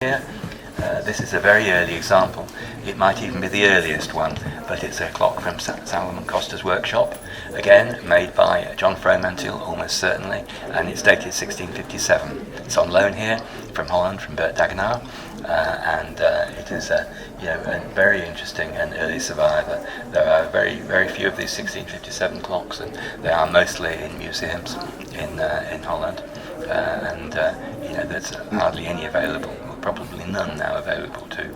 Here, this is a very early example. It might even be the earliest one, but it's a clock from Salomon Costa's workshop, again made by John Fromentil, almost certainly, and it's dated 1657. It's on loan here from Holland, from Bert Dagenaar, and it is a very interesting and early survivor. There are very few of these 1657 clocks, and they are mostly in museums in Holland, and there's hardly any available. Probably none now available to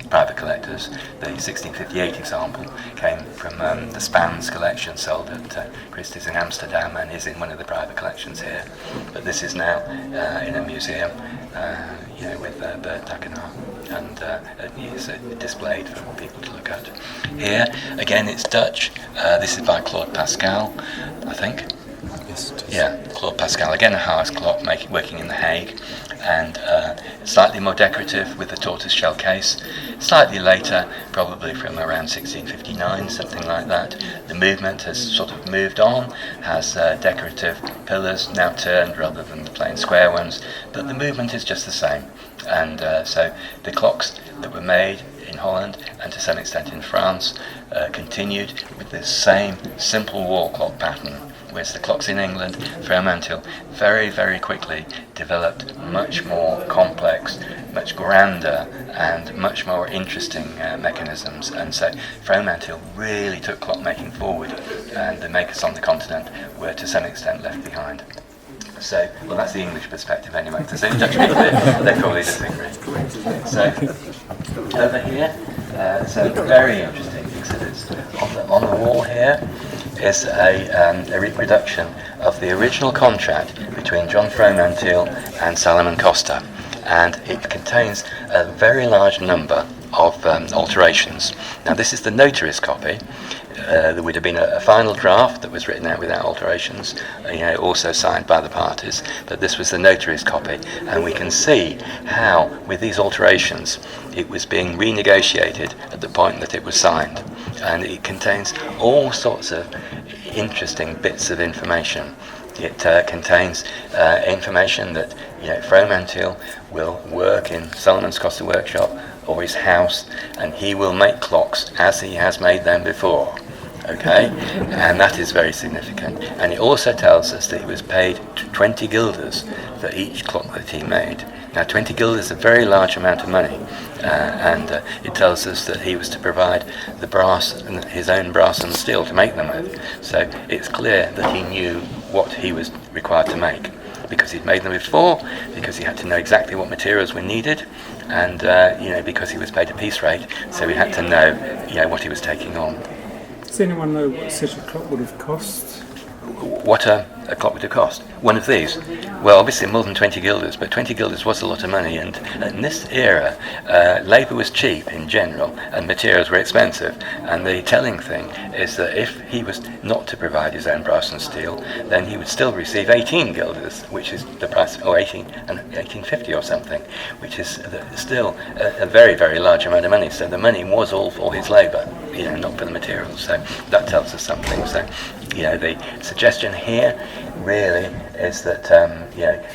private collectors. The 1658 example came from the Spans collection sold at Christie's in Amsterdam and is in one of the private collections here. But this is now in a museum, with Bert Dagenaar, and it's displayed for people to look at. Here, again, it's Dutch. This is by Claude Pascal, I think. Yes, it is. Yeah, Claude Pascal, again a Haas clock working in The Hague, and slightly more decorative with the tortoiseshell case. Slightly later, probably from around 1659, something like that. The movement has sort of moved on, has decorative pillars now turned rather than the plain square ones, but the movement is just the same. And so the clocks that were made in Holland and to some extent in France continued with this same simple wall clock pattern. Whereas the clocks in England, Fromentil very quickly developed much more complex, much grander and much more interesting mechanisms, and so Fromentil really took clockmaking forward, and the makers on the continent were to some extent left behind. So, well, that's the English perspective anyway. There's any Dutch people there, they probably disagree. So, over here, very interesting exhibits. On the wall here is a reproduction of the original contract between John Fromentil and Salomon Costa, and it contains a very large number of alterations. Now, this is the notary's copy. There would have been a final draft that was written out without alterations, also signed by the parties, but this was the notary's copy, and we can see how, with these alterations, it was being renegotiated at the point that it was signed, and it contains all sorts of interesting bits of information. It contains information that Fromentil will work in Salomon Costa workshop or his house, and he will make clocks as he has made them before. Okay, and that is very significant. And it also tells us that he was paid 20 guilders for each clock that he made. Now, 20 guilders is a very large amount of money, and it tells us that he was to provide the brass, his own brass and steel to make them with. So it's clear that he knew what he was required to make, because he'd made them before, because he had to know exactly what materials were needed, and because he was paid a piece rate, so he had to know what he was taking on. Does anyone know what such a clock would have cost? What a clock would have cost? One of these? Well, obviously more than 20 guilders, but 20 guilders was a lot of money, and in this era, labour was cheap in general, and materials were expensive, and the telling thing is that if he was not to provide his own brass and steel, then he would still receive 18 guilders, which is the price, or 1850 or something, which is still a very large amount of money. So the money was all for his labour, not for the materials, so that tells us something. So the suggestion here really is that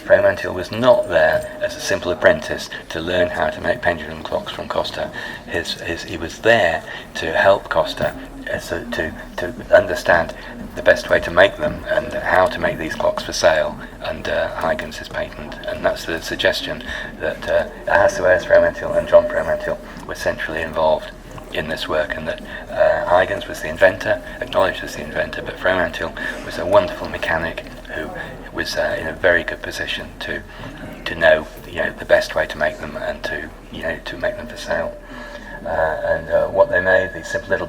Fromentil was not there as a simple apprentice to learn how to make pendulum clocks from Costa. He was there to help Costa to understand the best way to make them and how to make these clocks for sale under Huygens' patent. And that's the suggestion that Ahasuerus Fromentil and John Fromentil were centrally involved in this work, and that Huygens was the inventor, acknowledged as the inventor, but Fromentil was a wonderful mechanic who was in a very good position to know the best way to make them and to make them for sale. And what they made, these simple little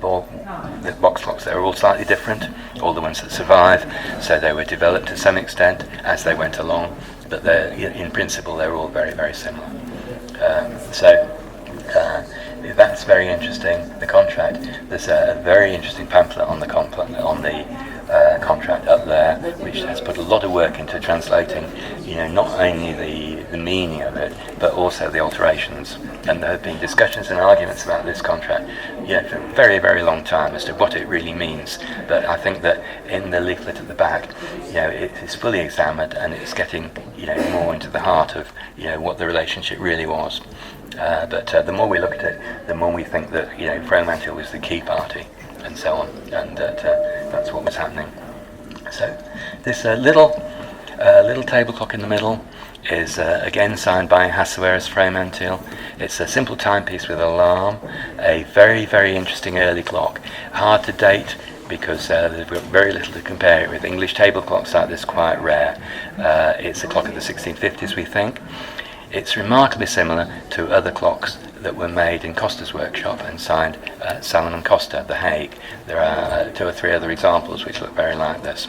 box clocks, they were all slightly different, all the ones that survive, so they were developed to some extent as they went along, but in principle they were all very similar. That's very interesting. The contract. There's a very interesting pamphlet on the contract up there, which has put a lot of work into translating, not only the meaning of it, but also the alterations. And there have been discussions and arguments about this contract, for a very long time as to what it really means. But I think that in the leaflet at the back, it is fully examined, and it's getting more into the heart of what the relationship really was. But the more we look at it, the more we think that Fromantil was the key party, and so on, and that's what was happening. So this little table clock in the middle is again signed by Ahasuerus Fromantil. It's a simple timepiece with alarm, a very, very interesting early clock, hard to date because there's very little to compare it with. English table clocks like this quite rare. It's a clock of the 1650s, we think. It's remarkably similar to other clocks that were made in Costa's workshop and signed Salomon Costa, The Hague. There are 2 or 3 other examples which look very like this.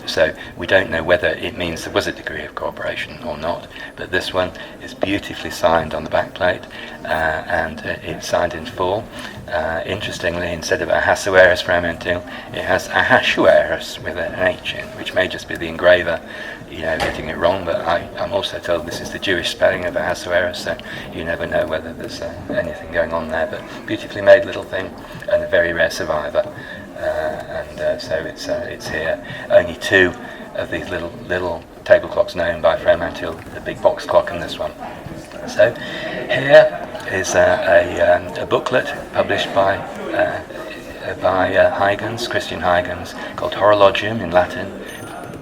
So we don't know whether it means there was a degree of cooperation or not, but this one is beautifully signed on the backplate, and it's signed in full. Interestingly, instead of Ahasuerus Fromantil, it has Ahasuerus with an H in, which may just be the engraver getting it wrong, but I'm also told this is the Jewish spelling of Ahasuerus, so you never know whether there's anything going on there. But beautifully made little thing, and a very rare survivor, and so it's here. Only 2 of these little table clocks known by Fromantil, the big box clock and this one. So here is a booklet published by Huygens, Christian Huygens, called Horologium in Latin,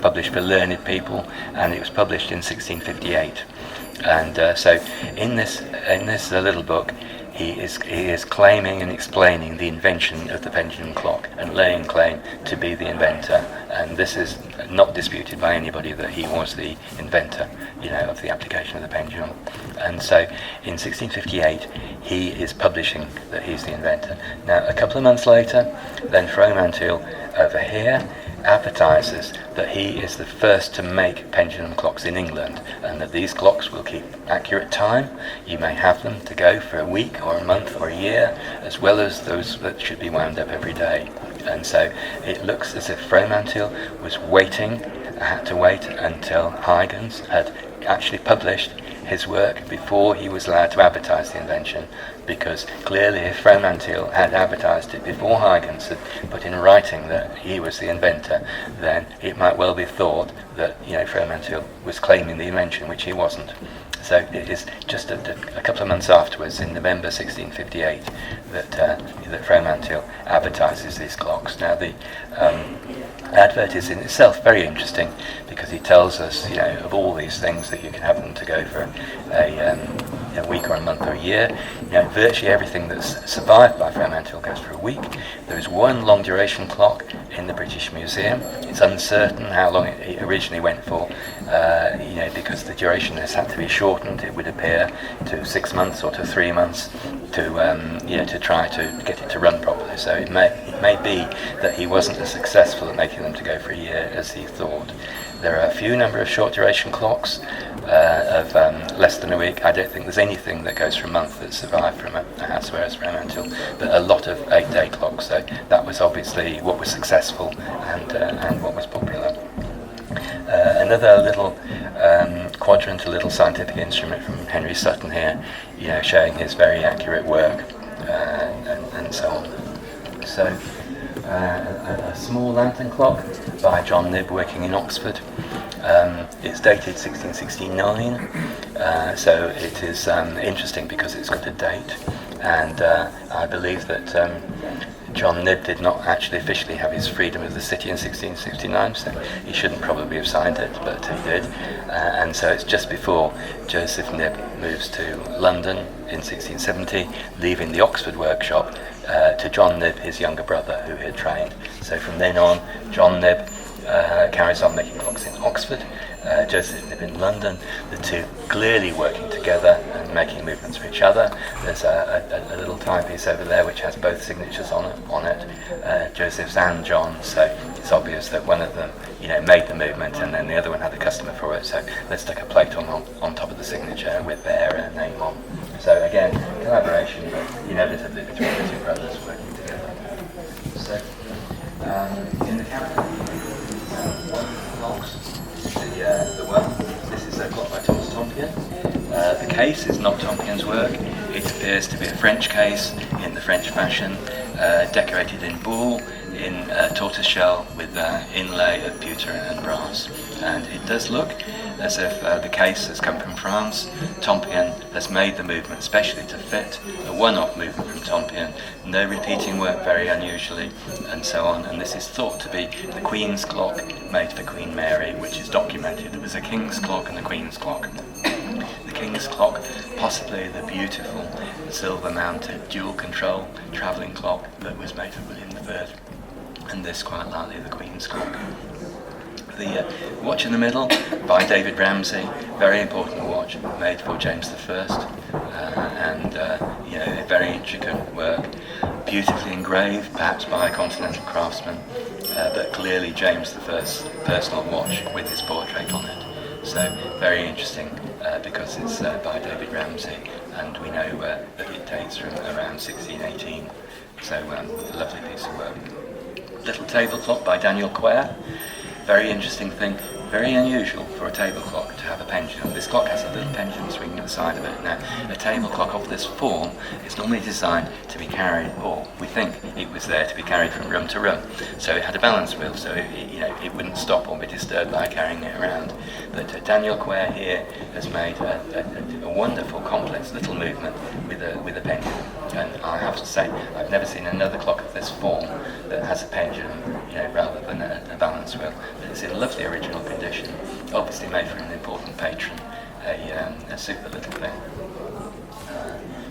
published for learned people, and it was published in 1658. And so in this little book, he is claiming and explaining the invention of the pendulum clock and laying claim to be the inventor. And this is not disputed by anybody that he was the inventor, of the application of the pendulum. And so in 1658, he is publishing that he's the inventor. Now, a couple of months later, then Fromantil over here advertises that he is the first to make pendulum clocks in England, and that these clocks will keep accurate time. You may have them to go for a week or a month or a year, as well as those that should be wound up every day. And so it looks as if Fromantil had to wait until Huygens had actually published his work before he was allowed to advertise the invention, because clearly if Fromantil had advertised it before Huygens had put in writing that he was the inventor, then it might well be thought that Fromantil was claiming the invention, which he wasn't. So it is just a couple of months afterwards, in November 1658, that Fromantil advertises these clocks. Now the advert is in itself very interesting, because he tells us, of all these things that you can have them to go for a week or a month or a year. Virtually everything that's survived by Fromantil goes for a week. There is one long duration clock in the British Museum. It's uncertain how long it originally went for, because the duration has had to be shortened, it would appear, to 6 months or to 3 months to try to get it to run properly. So it may be that he wasn't as successful at making them to go for a year as he thought. There are a few number of short duration clocks of less than a week. I don't think there's anything that goes for a month that survived from Ahasuerus Fromantil, but a lot of 8-day clocks. So that was obviously what was successful and what was popular. Another little quadrant, a little scientific instrument from Henry Sutton here, showing his very accurate work and so on. So a small lantern clock by John Knibb, working in Oxford. It's dated 1669, so it is interesting because it's got a date, and I believe that John Knibb did not actually officially have his freedom of the city in 1669, so he shouldn't probably have signed it, but he did. And so it's just before Joseph Knibb moves to London in 1670, leaving the Oxford workshop to John Knibb, his younger brother, who he had trained. So from then on, John Knibb carries on making clocks in Oxford, Joseph Knibb in London, the two clearly working together and making movements for each other. There's a little timepiece over there which has both signatures on it, Joseph's and John's, so it's obvious that one of them made the movement and then the other one had a customer for it, so let's stick a plate on top of the signature with their name on. So again, collaboration, but inevitably between the two brothers working together. So in the cabinet, one of the clocks, the one. This is a clock by Thomas Tompion. The case is not Tompion's work. It appears to be a French case in the French fashion, decorated in buhl. in tortoise shell with inlay of pewter and brass, and it does look as if the case has come from France. Tompion has made the movement especially to fit, a one-off movement from Tompion, no repeating work very unusually, and so on. And this is thought to be the Queen's clock made for Queen Mary, which is documented. There was a King's clock and a Queen's clock. The King's clock, possibly the beautiful silver-mounted dual-control travelling clock that was made for William III, and this quite likely the Queen's clock. The watch in the middle by David Ramsay, very important watch, made for James I, and very intricate work, beautifully engraved, perhaps by a continental craftsman, but clearly James I's personal watch with his portrait on it. So very interesting because it's by David Ramsay, and we know that it dates from around 1618. So a lovely piece of work. Little table clock by Daniel Quare. Very interesting thing, very unusual for a table clock to have a pendulum. This clock has a little pendulum swinging at the side of it. Now, a table clock of this form is normally designed to be carried, or we think it was there to be carried from room to room. So it had a balance wheel, so it wouldn't stop or be disturbed by carrying it around. But Daniel Quare here has made a wonderful, complex little movement with a pendulum. And I have to say, I've never seen another clock of this form that has a pendulum, rather than a balance wheel. But it's in lovely original condition, obviously made for an important patron, a super little thing.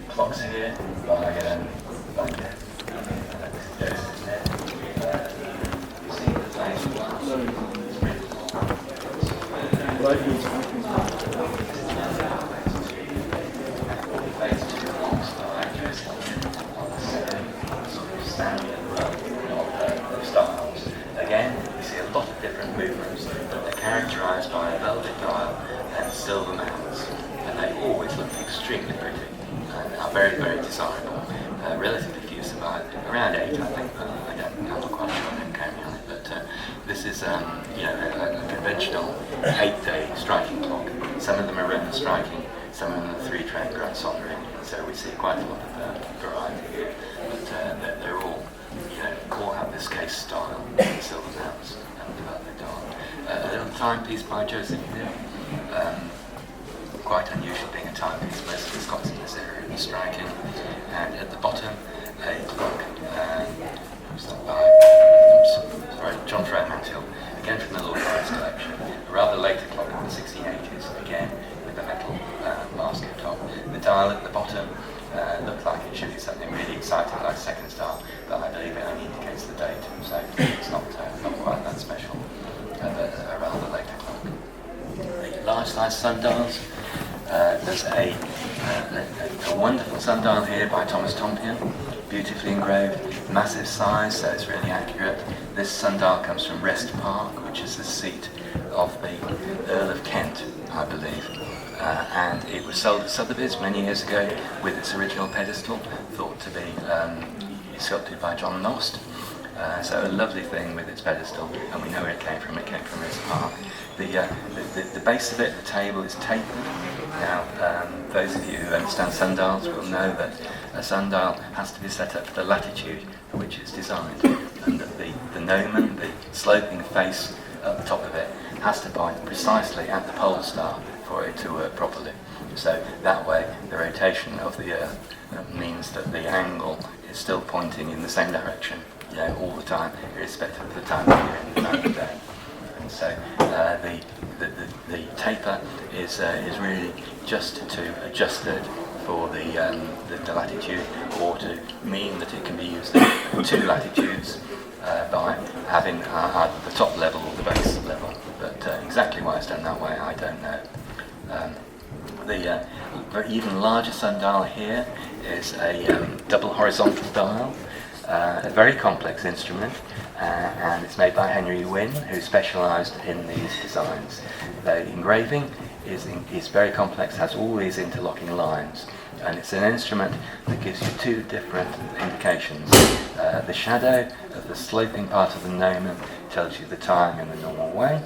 Clocks here by characterised by a velvet dial and silver mounts, and they always look extremely pretty and are very, very desirable. Relatively few survive, around 8 I think, but I'm not quite sure, I don't carry on it. But this is a conventional 8-day striking clock. Some of them are written striking, some of them are 3-train grand soldering, so we see quite a lot of variety here. But they're all have this case style, silver mounts and the velvet dial. A little timepiece by Joseph Hill. Quite unusual being a timepiece. Most of the clocks in this area are striking. And at the bottom, a clock by John Fremantle, again from the Lord Mayor's collection. A rather later clock in the 1680s, again with the metal basket top. The dial at the bottom looked like it should be something really exciting like second star, but I believe it only indicates the date, so it's not quite that special. But a rather later clock. The large size sundials. There's a wonderful sundial here by Thomas Tompion, beautifully engraved, massive size, so it's really accurate. This sundial comes from Rest Park, which is the seat of the Earl of Kent, I believe. And it was sold at Sotheby's many years ago with its original pedestal, thought to be sculpted by John Nost. So a lovely thing with its pedestal, and we know where it came from. It came from Rest Park. The base of it, the table, is tapered. Now, those of you who understand sundials will know that a sundial has to be set up for the latitude for which it's designed, and that the gnomon, the sloping face at the top of it, has to point precisely at the pole star for it to work properly. So that way, the rotation of the Earth means that the angle is still pointing in the same direction, all the time, irrespective of the time of year and the time of day. And so the taper is really just to adjust it for the latitude, or to mean that it can be used at 2 latitudes by having either the top level or the base level. But exactly why it's done that way, I don't know. The even larger sundial here is a double horizontal dial, a very complex instrument, and it's made by Henry Wynne, who specialised in these designs. The engraving is very complex, has all these interlocking lines, and it's an instrument that gives you 2 different indications. The shadow of the sloping part of the gnomon tells you the time in the normal way,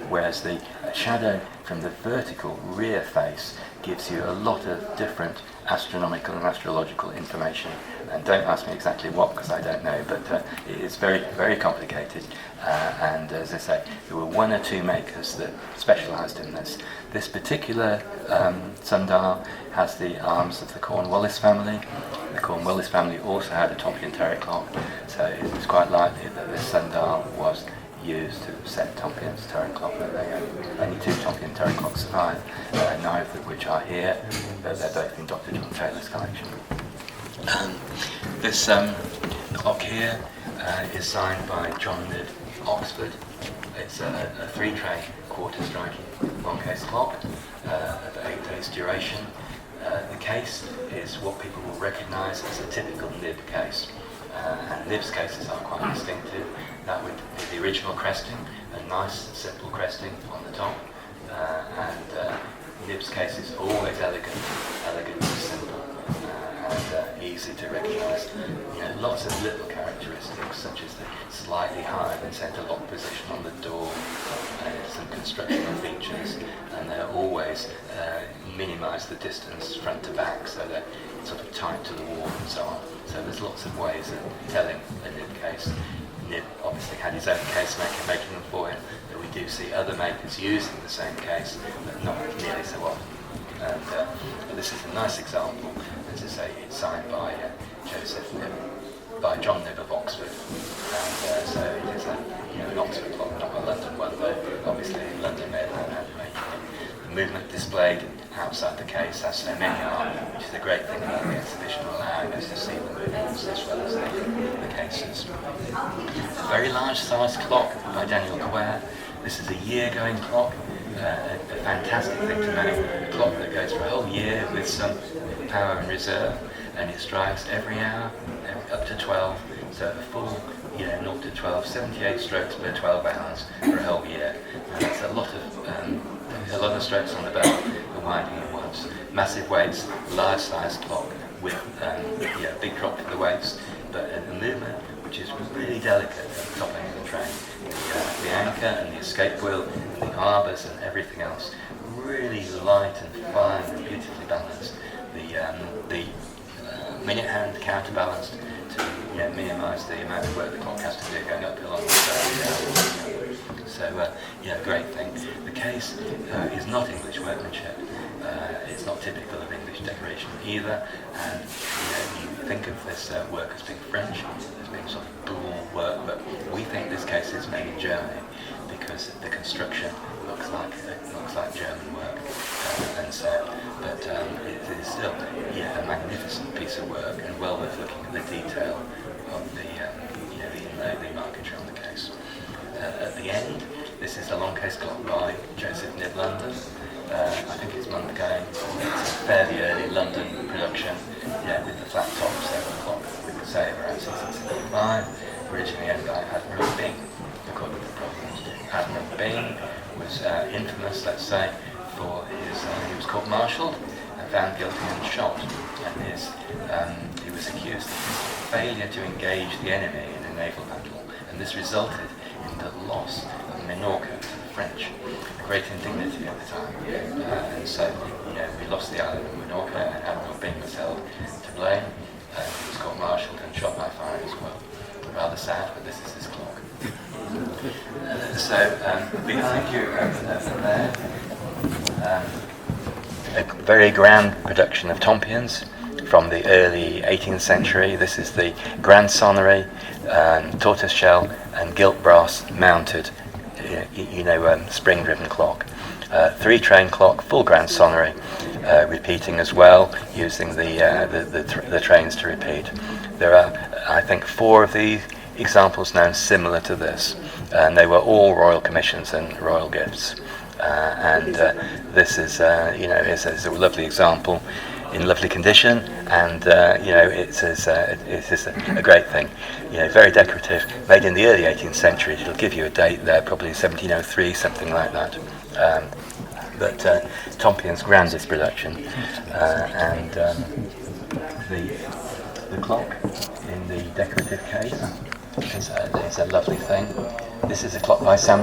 whereas the shadow from the vertical rear face gives you a lot of different astronomical and astrological information. And don't ask me exactly what, because I don't know, but it is very, very complicated. And as I say, there were one or two makers that specialised in this. This particular sundial has the arms of the Cornwallis family. The Cornwallis family also had a Tompion-Terry clock, so it was quite likely that this sundial was used to set Tompion's Terry clock. But only two Tompion-Terry clocks survive, neither of which are here, but they're both in Dr. John Taylor's collection. This clock here is signed by John Nib, Oxford. It's a three-tray quarter-striking long-case clock of 8 days duration. The case is what people will recognise as a typical Nib case. And Nib's cases are quite distinctive. That would be the original cresting, a nice simple cresting on the top, and Nib's case is always elegant and simple, and easy to recognise. Lots of little characteristics, such as the slightly higher than centre lock position on the door, some constructional features, and they're always minimise the distance front to back, so they're sort of tight to the wall and so on. So there's lots of ways of telling a Nib case. Nib obviously had his own case maker making them for him, but we do see other makers using the same case, but not nearly so often. And but this is a nice example. As I say, it's signed by Joseph Nib, by John Nib of Oxford, and so it is an Oxford clock, not a London one, though obviously London made that and making it. The movement displayed outside the case, as so many are, which is a great thing about the exhibition, allowing us to see the movements as well as the cases. A very large size clock by Daniel Quare. This is a year-going clock, a fantastic thing to make, a clock that goes for a whole year with some power in reserve, and it strikes every hour, up to 12, so a full 0 to 12, 78 strokes per 12 hours for a whole year. And that's a lot of strokes on the bell for winding at once. Massive weights, large sized clock with big drop for the weights, but a movement which is really delicate at the top end of the train. The anchor and the escape wheel and the arbors and everything else, really light and fine and beautifully balanced. The minute hand counterbalanced to minimise the amount of work the clock has to do going uphill on the side. So great thing. The case is not English workmanship. It's not typical of English decoration either, and you think of this work as being French, as being sort of boule work, but we think this case is made in Germany because the construction looks like German work, and so. But it is still a magnificent piece of work, and well worth looking at the detail of the inlay, the marquetry on the case. At the end, this is a long case clock by Joseph Nib, London. I think it's month going. It's a fairly early London production, with the flat top, so the clock we could say around 1675. Originally owned by Admiral Byng, according to the problems. Admiral Byng was infamous, let's say, for his, he was court-martialed and found guilty and shot, and he was accused of his failure to engage the enemy in a naval battle, and this resulted in the loss of Minorca to the French, a great indignity at the time, and so we lost the island of Minorca, and Admiral Byng was held to blame. He was court-martialed and shot by fire as well. Rather sad, but this is his clock. Behind you over there, a very grand production of Tompions from the early 18th century. This is the Grand Sonnery, tortoiseshell and gilt brass mounted, spring-driven clock. Three-train clock, full Grand Sonnery, repeating as well, using the trains to repeat. There are, I think, 4 of these examples known similar to this, and they were all royal commissions and royal gifts. This is a lovely example in lovely condition, and it is a great thing. Very decorative, made in the early 18th century. It'll give you a date there, probably 1703, something like that. But Tompion's grandest production, and the clock in the decorative case is a lovely thing. This is a clock by Samuel